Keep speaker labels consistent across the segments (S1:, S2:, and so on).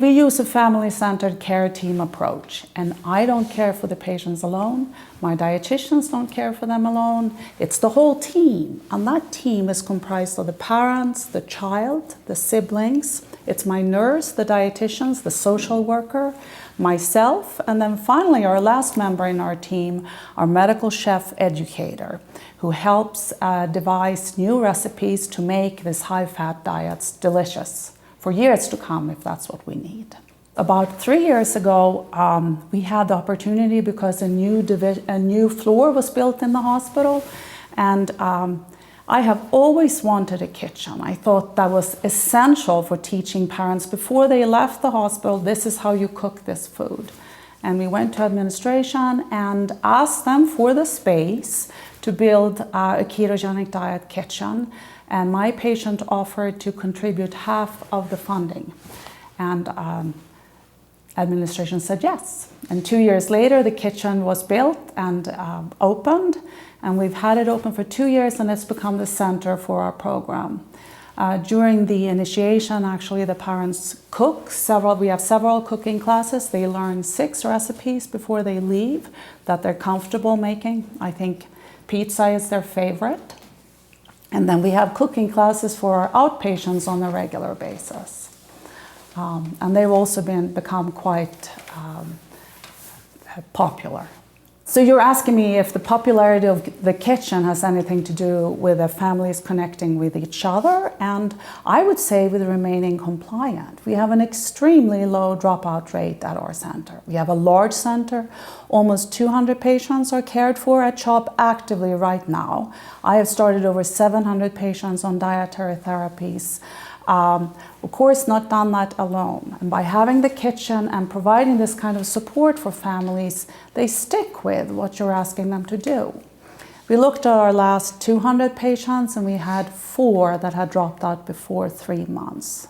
S1: We use a family-centered care team approach, and I don't care for the patients alone. My dietitians don't care for them alone. It's the whole team, and that team is comprised of the parents, the child, the siblings. It's my nurse, the dietitians, the social worker, myself, and then finally our last member in our team, our medical chef educator, who helps devise new recipes to make these high-fat diets delicious for years to come, if that's what we need. About 3 years ago, we had the opportunity because a new floor was built in the hospital, and I have always wanted a kitchen. I thought that was essential for teaching parents before they left the hospital, this is how you cook this food. And we went to administration and asked them for the space to build a ketogenic diet kitchen. And my patient offered to contribute half of the funding. And administration said yes. And 2 years later, the kitchen was built and opened. And we've had it open for 2 years, and it's become the center for our program. During the initiation, actually, the parents cook we have several cooking classes. They learn 6 recipes before they leave that they're comfortable making. I think pizza is their favorite. And then we have cooking classes for our outpatients on a regular basis. And they've also become quite popular. So you're asking me if the popularity of the kitchen has anything to do with the families connecting with each other, and I would say with remaining compliant. We have an extremely low dropout rate at our center. We have a large center. Almost 200 patients are cared for at CHOP actively right now. I have started over 700 patients on dietary therapies. Of course, not done that alone. And by having the kitchen and providing this kind of support for families, they stick with what you're asking them to do. We looked at our last 200 patients, and we had 4 that had dropped out before 3 months.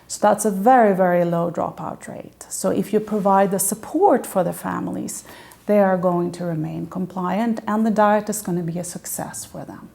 S1: So that's a very, very low dropout rate. So if you provide the support for the families, they are going to remain compliant, and the diet is going to be a success for them.